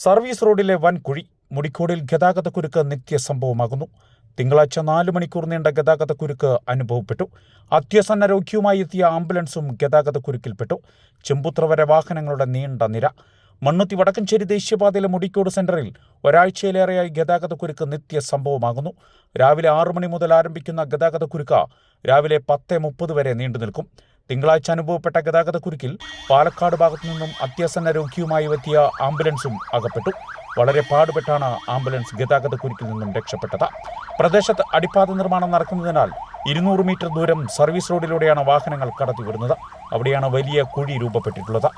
Service റോഡിലെ വൻ കുഴി മുടിക്കോടിൽ ഗതാഗതക്കുരുക്ക് നിത്യസംഭവമാകുന്നു. തിങ്കളാഴ്ച 4 മണിക്കൂർ നീണ്ട ഗതാഗതക്കുരുക്ക് അനുഭവപ്പെട്ടു. അത്യസന്ന രോഗിയുമായി എത്തിയ ആംബുലൻസും ഗതാഗതക്കുരുക്കിൽപ്പെട്ടു. ചെമ്പുത്ര വരെ വാഹനങ്ങളുടെ നീണ്ട നിര. മണ്ണുത്തി വടക്കഞ്ചേരി ദേശീയപാതയിലെ മുടിക്കോട് സെന്ററിൽ ഒരാഴ്ചയിലേറെയായി ഗതാഗതക്കുരുക്ക് നിത്യസംഭവമാകുന്നു. രാവിലെ 6 മണി മുതൽ ആരംഭിക്കുന്ന ഗതാഗതക്കുരുക്ക് രാവിലെ 10:30 വരെ നീണ്ടുനിൽക്കും. തിങ്കളാഴ്ച അനുഭവപ്പെട്ട ഗതാഗതക്കുരുക്കിൽ പാലക്കാട് ഭാഗത്തു നിന്നും അത്യസന്ന രോഗിയുമായി എത്തിയ ആംബുലൻസും അകപ്പെട്ടു. വളരെ പാടുപെട്ടാണ് ആംബുലൻസ് ഗതാഗതക്കുരുക്കിൽ നിന്നും രക്ഷപ്പെട്ടത്. പ്രദേശത്ത് അടിപ്പാത നിർമ്മാണം നടക്കുന്നതിനാൽ 200 മീറ്റർ ദൂരം സർവീസ് റോഡിലൂടെയാണ് വാഹനങ്ങൾ കടത്തിവിടുന്നത്. അവിടെയാണ് വലിയ കുഴി രൂപപ്പെട്ടിട്ടുള്ളത്.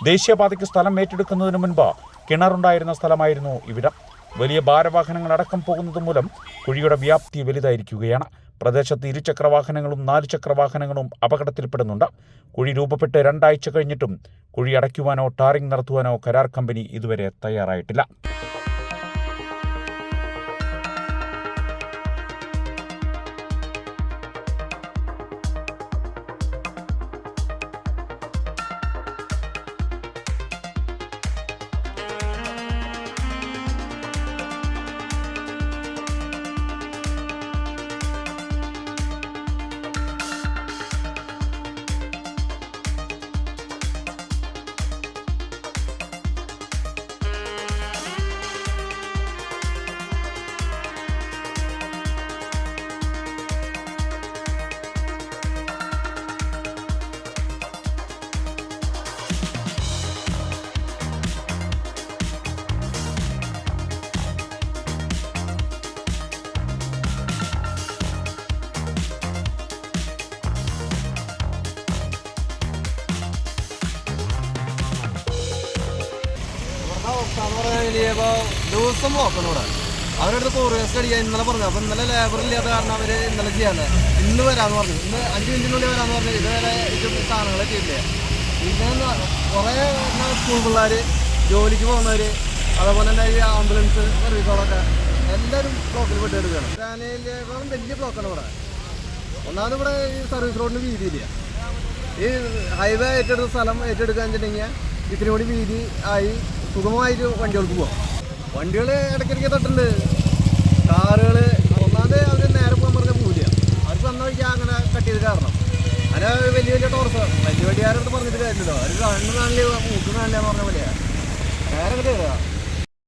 ദേശീയപാതയ്ക്ക് സ്ഥലം ഏറ്റെടുക്കുന്നതിന് മുൻപ് കിണറുണ്ടായിരുന്ന സ്ഥലമായിരുന്നു ഇവിടം. വലിയ ഭാരവാഹനങ്ങൾ അടക്കം പോകുന്നത് മൂലം കുഴിയുടെ വ്യാപ്തി വലുതായിരിക്കുകയാണ്. പ്രദേശത്ത് ഇരുചക്രവാഹനങ്ങളും 4 ചക്രവാഹനങ്ങളും അപകടത്തിൽപ്പെടുന്നുണ്ട്. കുഴി രൂപപ്പെട്ട് 2 ആഴ്ച കഴിഞ്ഞിട്ടും കുഴി അടയ്ക്കുവാനോ ടാറിംഗ് നടത്തുവാനോ കരാർ കമ്പനി ഇതുവരെ തയ്യാറായിട്ടില്ല. ദിവസം നോക്കണം ഇവിടെ. അവരുടെ ഫോറസ്റ്റ് അടിക്കാൻ ഇന്നലെ പറഞ്ഞു. അപ്പം ഇന്നലെ ലേബറില്ലാത്ത കാരണം അവർ ഇന്നലെ ചെയ്യാതെ ഇന്ന് വരാമെന്ന് പറഞ്ഞു. ഇന്ന് 5 മിനിറ്റിനുള്ളിൽ വരാമെന്ന് പറഞ്ഞു. ഇതുവരെ സാധനങ്ങളെ ചെയ്തില്ല. പിന്നെ കുറേ സ്കൂൾ പിള്ളേർ, ജോലിക്ക് പോകുന്നവർ, അതേപോലെ തന്നെ ഈ ആംബുലൻസ് സർവീസുകളൊക്കെ എല്ലാവരും ബ്ലോക്കിൽ പെട്ടെടുക്കുകയാണ്. ചാനലിനേക്കാളും വലിയ ബ്ലോക്കാണ് ഇവിടെ. ഒന്നാമത് ഇവിടെ ഈ സർവീസ് റോഡിന് വീതിയില്ല. ഈ ഹൈവേ ഏറ്റെടുത്ത സ്ഥലം ഏറ്റെടുക്കുക വെച്ചിട്ടുണ്ടെങ്കിൽ ഇത്തിരി കൂടി വീതി ആയി സുഗമമായിട്ട് വണ്ടികൾക്ക് പോകാം. വണ്ടികൾ ഇടയ്ക്കിടയ്ക്ക് തൊട്ടുണ്ട്. കാറുകൾ ഒന്നാമത് അവർ നേരെ പോകാൻ പറഞ്ഞാൽ പോവില്ല. അവർക്ക് വന്ന വഴിക്ക് അങ്ങനെ കട്ട് ചെയ്ത് കയറണം. അങ്ങനെ വലിയ വലിയ ടോർസ് വലിയ വണ്ടിയാരടുത്ത് പറഞ്ഞിട്ട് കാര്യമില്ലല്ലോ. അവർ കണ്ണ് കാണില്ല, മൂക്ക് കാണില്ല എന്ന് പറഞ്ഞ പോലെയാണ് നേരെ കയറുക.